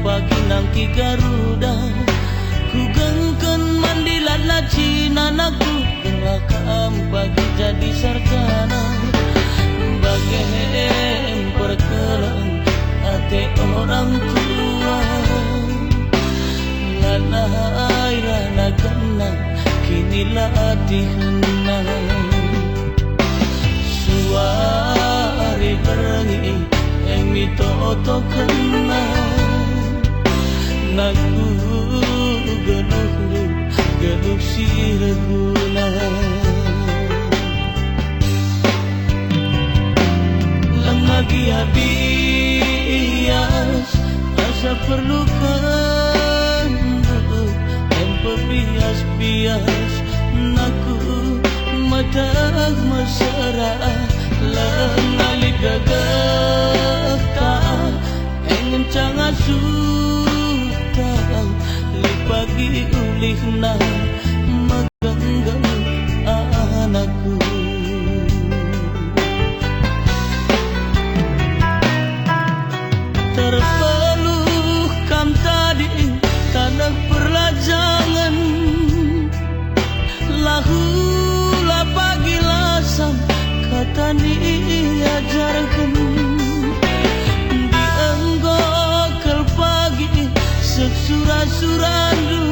pagi nang ki Garuda ku gengken mandilat lacina naku kelakam pagi jadi sarjana bagai perkelang ate orang tua lanai rana kenang kini latihan suari berengi yang mito oto kenang naku geluh si reguna lagi bias asa perlukan yang bias naku madag mesra lengali gagah tak engin cangat suta li pagi ulih na magenggam anakku terpeluh kam tadi tanah perlajangan lahulah pagi lasam kata diajarkan dienggokel pagi seksura-surandu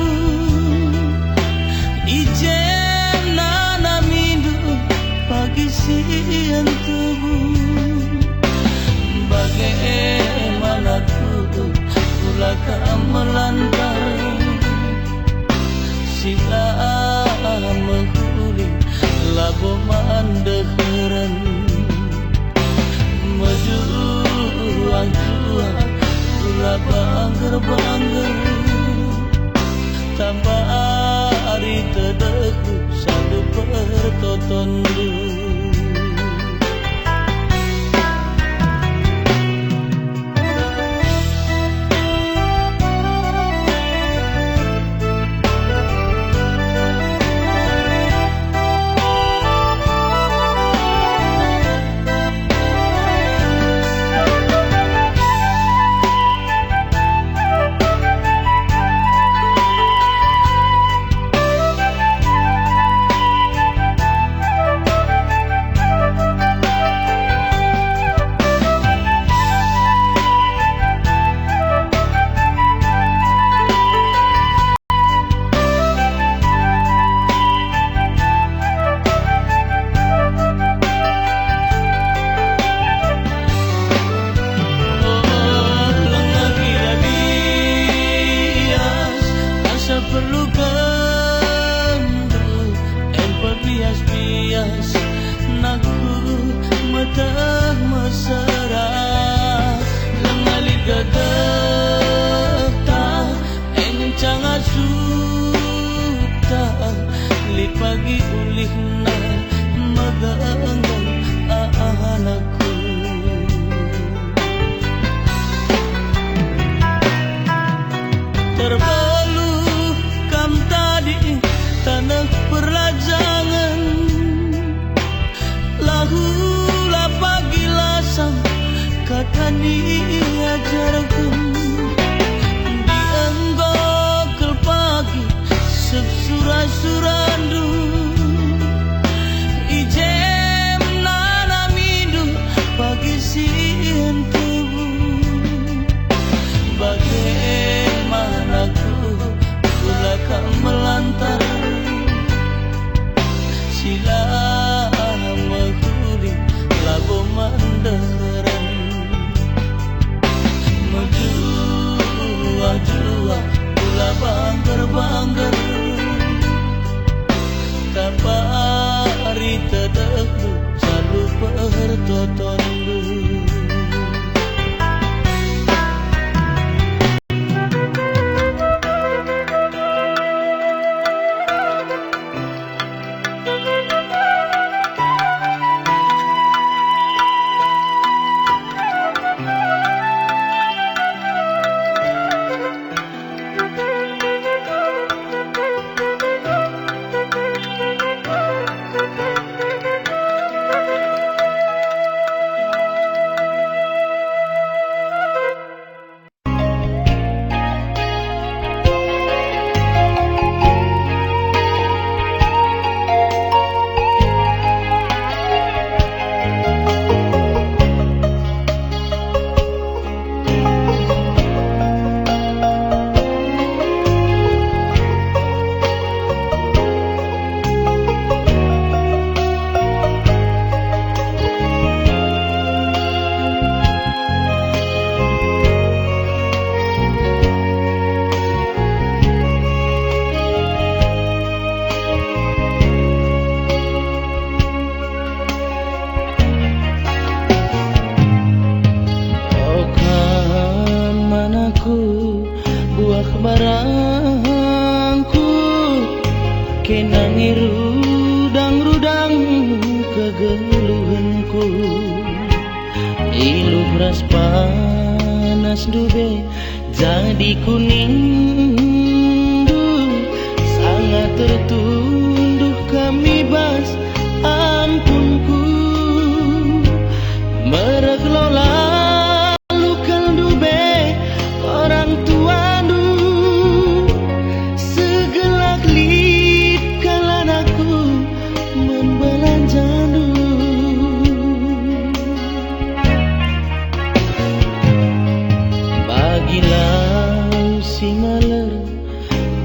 ijen nana mindu pagi siang tebu bagaimana ku ulaka melantar sila menghuli labo mandekeren mejuang ula bangger tambah hari tedeku sadu pertotondu naku metah mesra lengali gagah engin cangat suta li pagi ulih na magangan anakku terbeluh kam tadi tanah perlajangan lahulah pagi lasam kata diajarkan dienggokel pagi seksura-surandu ijem nana mindu pagi siang tebu bagaimana ku ulaka melantar sila labo mandekeren menjua-jua pula bangger tanpa hari tedeku selalu pertotondu keluhanku. Ilu ras panas dube jadi kuning du, sangat tertunduk kami bas ampunku. Mereglola lukan dube orang tua du, segelak lip kalan aku membelanja du. Bagilau singaler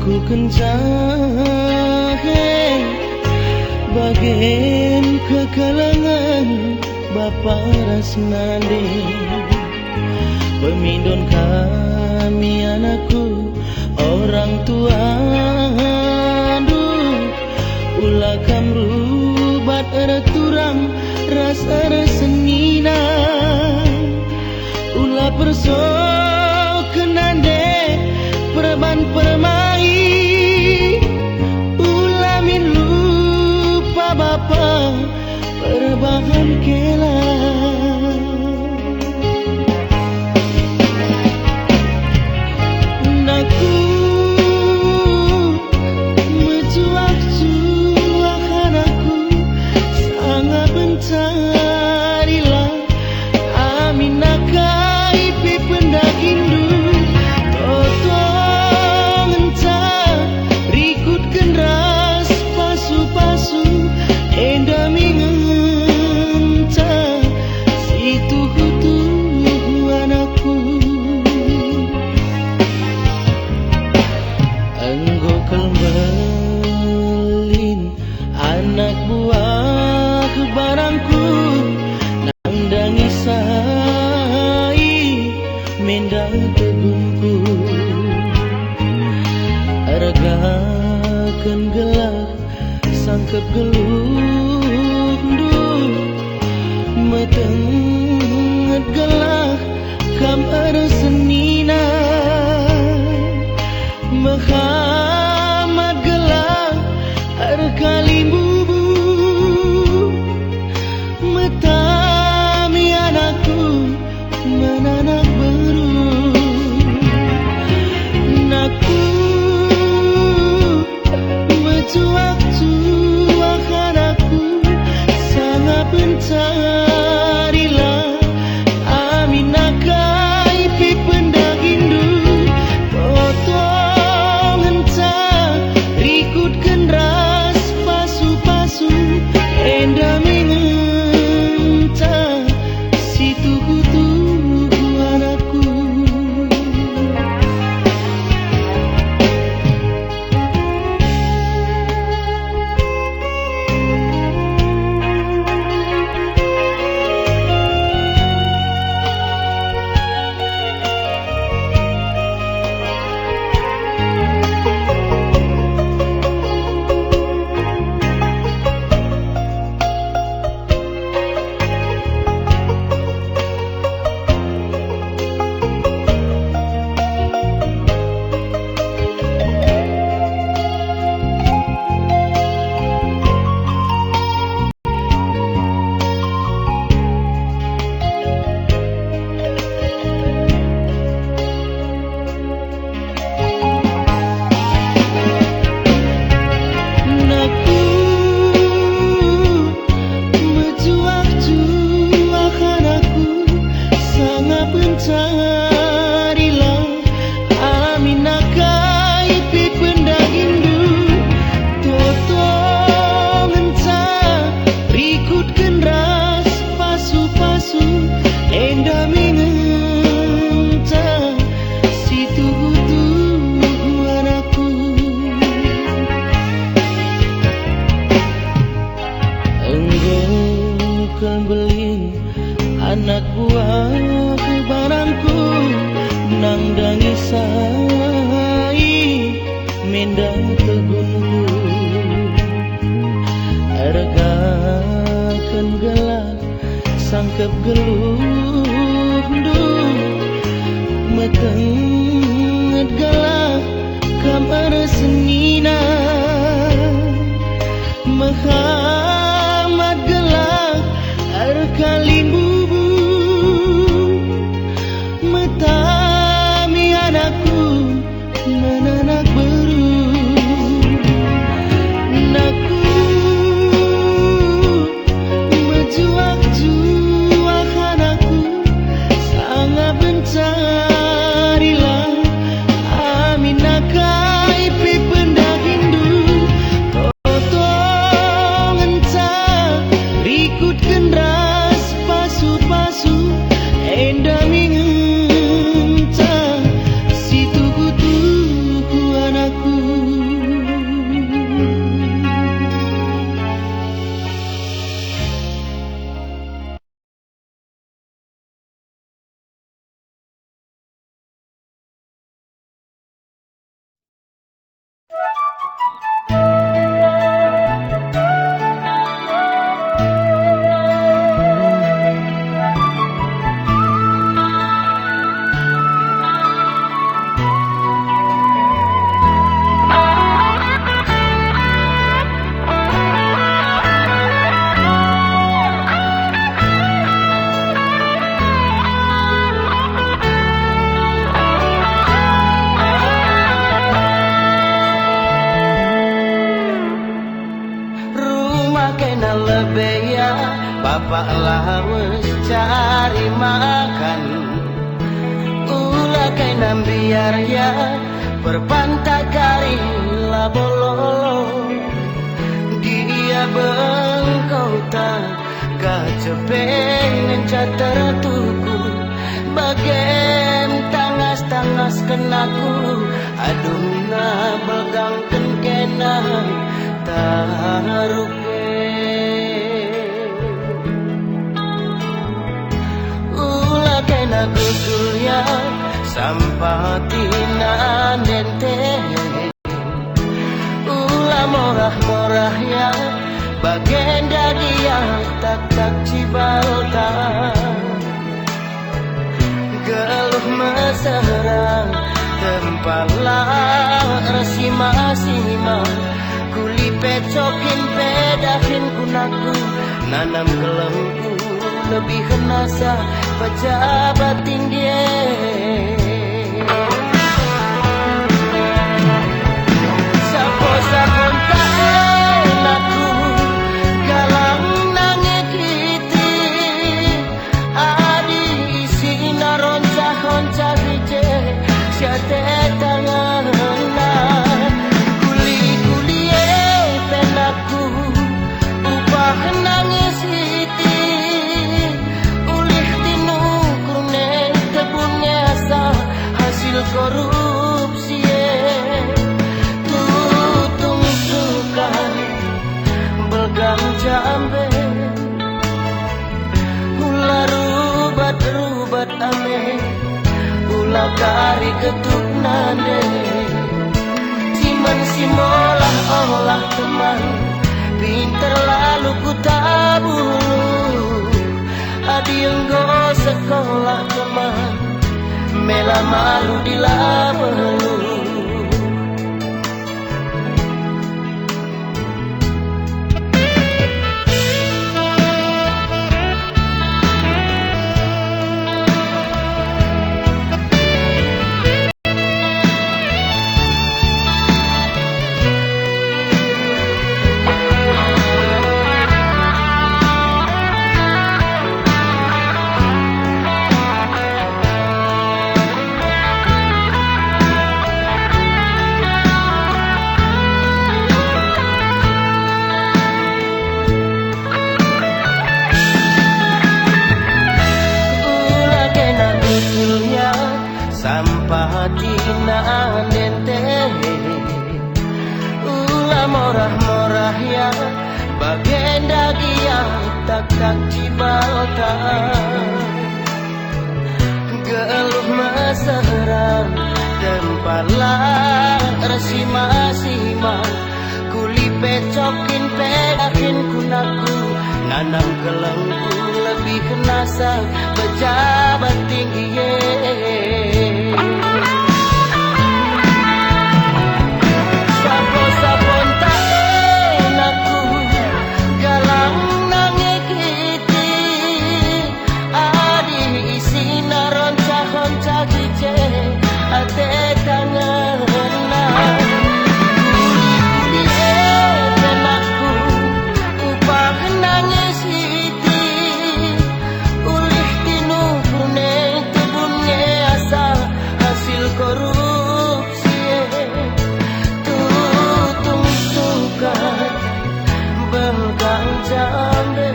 ku kencahe bagian kekalangan Bapa Rasnande. Pemindon kami anakku orang tua ulah kamrubat turang rasa resenina ulah perso kenande perban permai ulah min lupa bapa perbahan kela. Naku mencuak-cuak anakku sangat mencarilah amin nakai pi pendakindu totong entah rikut kenras pasu-pasu endami ngentah situ kutu anakku. Enggo kelmelin anak buah barangku nangdangi sai mendang tegungku. Argakan gelak sangkep geluh du, metenget gelak kam arsenina Muhammad gelak arkali bubu metami anakku menanak baru. Naku mencuak-cuak anakku sangat mencarilah amin nakai pi pendagindu potong entah rikut kenras pasu-pasu endami ngentah situ kutu anakku. Mencarilah amin nakai pi pendagindu totong entah rikut kenras pasu-pasu endami ngentah situ kutu anakku. Enggo kembelin anak buah barangku nangdangi sai mendang tegungku. Argakan gelak sangkep geluh du, metenget gelak kamar senina Muhammad gelak bapak lawas cari makan. Ulah kai nambiar ya berpantai kari labololo. Dia bengkau tak kacepen tertuku. Bagian tangas-tangas kenaku. Aduh na belgang kena taruke. Ulah kena gugulnya sampah tina nente. Ulah morah-morahnya bagenda dia tak cibalta. Geluh mesra tempalah resima-sima. Kuli pecokin pedahin kunaku. Nanam gelengku lebih kenasa pejabat tinggi. Sapo-sapon tak enakku galang nangis kiti. Adi isi naronca-honca hije siate tangan. Kuli-kuli penaku upah nangis iti. Ulih tinu kuning tebunnya asa hasil korupsi. Tutung suka belgang jambe. Ulah rubat-rubat ame. Ulah kari ketuk nane. Ciman si molah olah teman. Pinter lalu ku tabulu. Adi enggo sekolah teman. Mela malu di labelu. Sampah tina nente. Ulah morah-morah ya bagenda dia tak cibalta. Geluh mesra tempalah resima-sima. Kuli pecokin pedahin kunaku. Nanam gelengku lebih kenasa pejabat tinggi. Sapo-sapon tak enakku galang nangis kiti. Adi isi naronca-honca hije ate tangan. Kuli-kuli penaku upah nangis iti. Ulih tinu kuning tebunnya asa hasil korupsi. Tutung suka belgang jambe.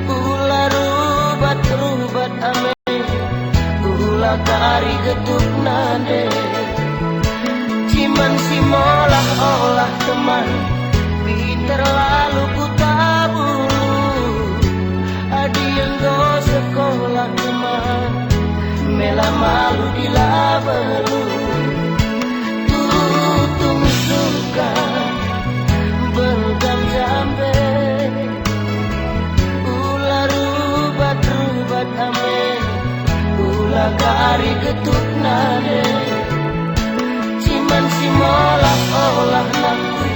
Ulah rubat-rubat ame. Ulah kari getuk nade. Ciman si molah olah teman. Pinter lalu ku tabulu. Adi enggo sekolah teman. Mela malu di labelu. Tutung suka belgang jambe. Ulah rubat-rubat ame. Ulah kari ketuk nade. Ciman si molah olah naku.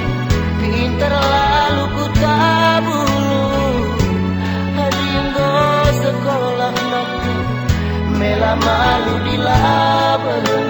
Pinter lalu ku tabulu. Adi enggo sekolah naku. Mela malu di labelu.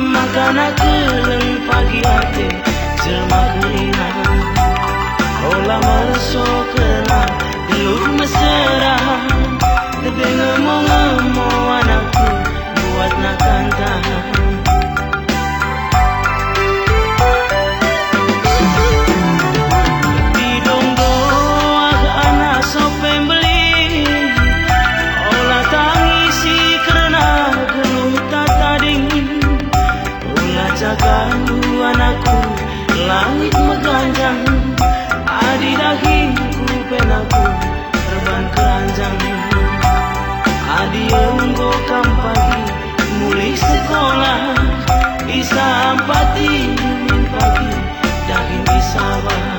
makana keleng pagi hati jelma kelina olah masuk kena geluh mesra tapi ngomong-ngomong anakku buat nak kantang anakku langit meganjang adi dagingku penaku terbang keranjang adi enggo kampagi mulai sekolah bisa ampati pagi daging disawah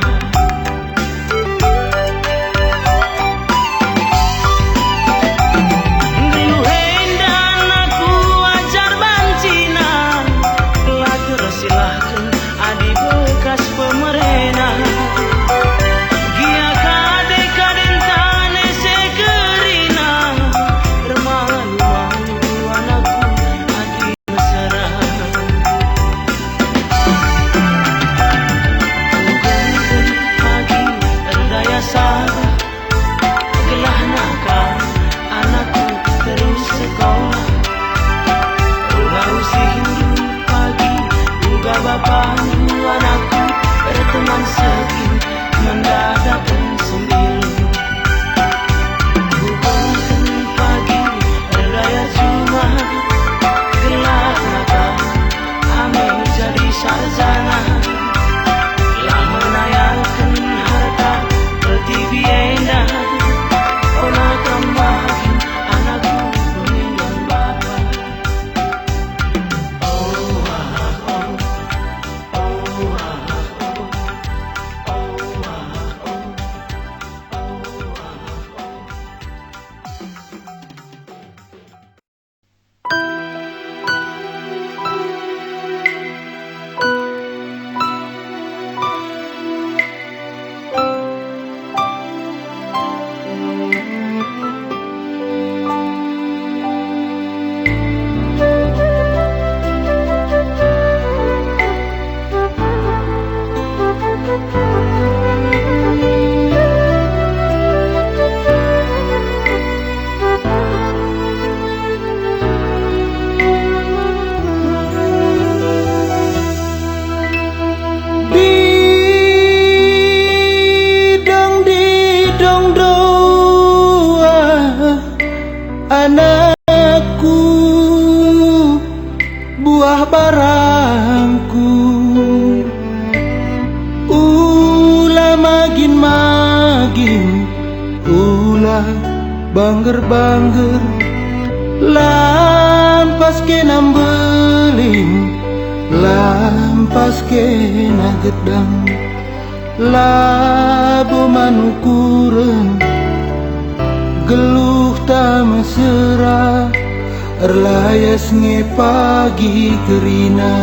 anakku berteman sepi mendadakan sembilu hubungkan pagi berdaya cuma gelap mata amin jadi sarjana lah menayakan harta pertiwi endah olah tambahin anakku meninggal bapa anakku buah barangku ulah magin ulah bangger lampas ke nambeling lampas ke nagedang labu manukuren geluh tak mesra erlayas nge pagi kerina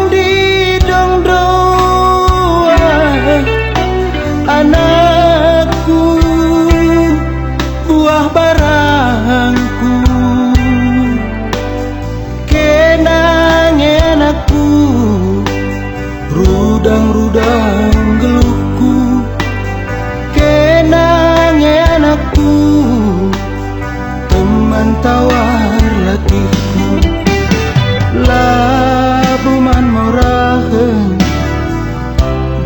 didang doa anakku buah barangku rudang geluhku kenang anakku teman tawar latihku labuman morahen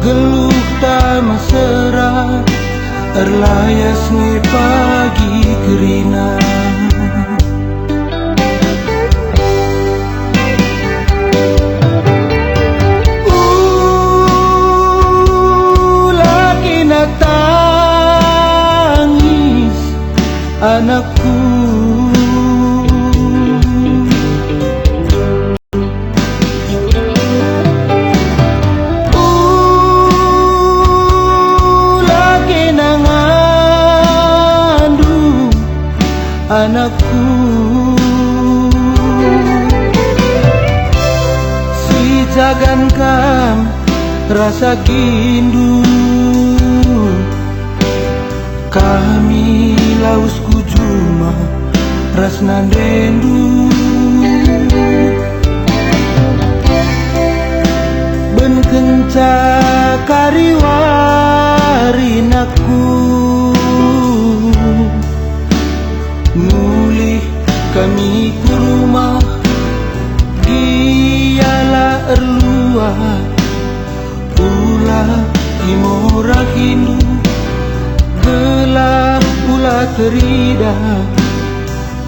geluh tak mesra erlayas ni pagi kerina tangis anakku lagi nangandung anakku si jagan kam rasa gindu anakku, mulih kami ku rumah giyalah erlua ulah imora hindu gelap ulah terida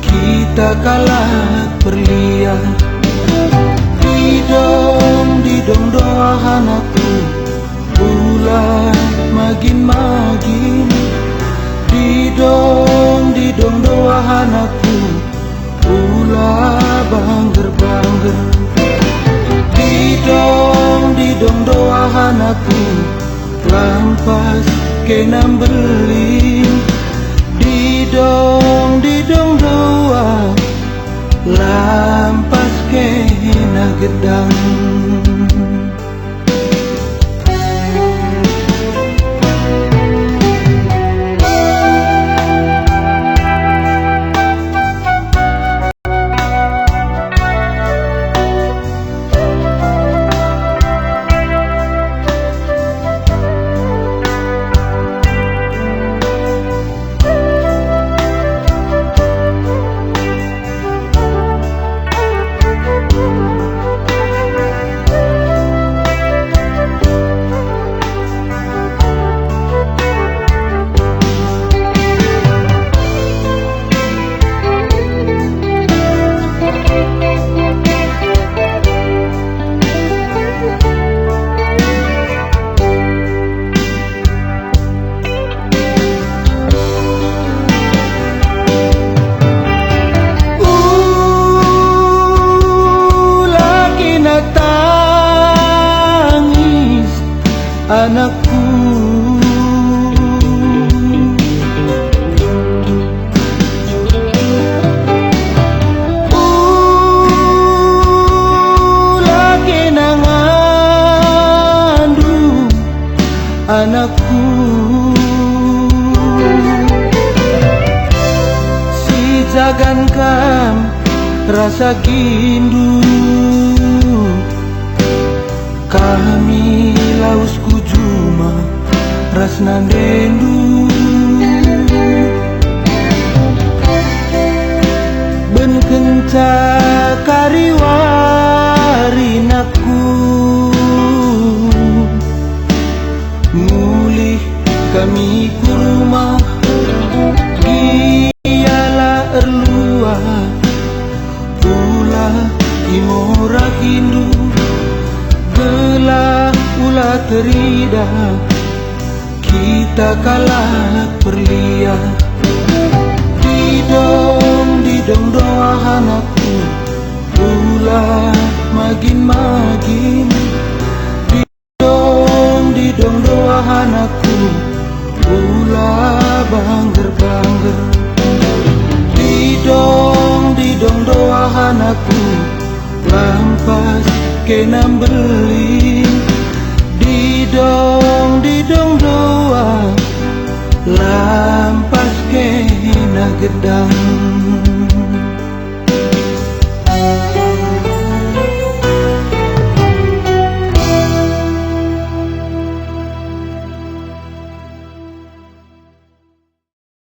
kita kalah perliah didong doa anakku ulah magin didong doa anakku ulah bangger didong doa anakku lampas kenam beling didong doa lampas kena gedang. Anakku, lagi nangandu anakku, si jagankan rasa gindu kami lausku juma rasnan dendu ben kenca kariwarinaku mulih kami ku rumah giyalah erlua ulah imora hindu gelap ulah terida kita kalah perliah didong doa anakku ulah magin didong doa anakku ulah bangger didong doa anakku lampas kenam beling didong doa lampas kena gedang.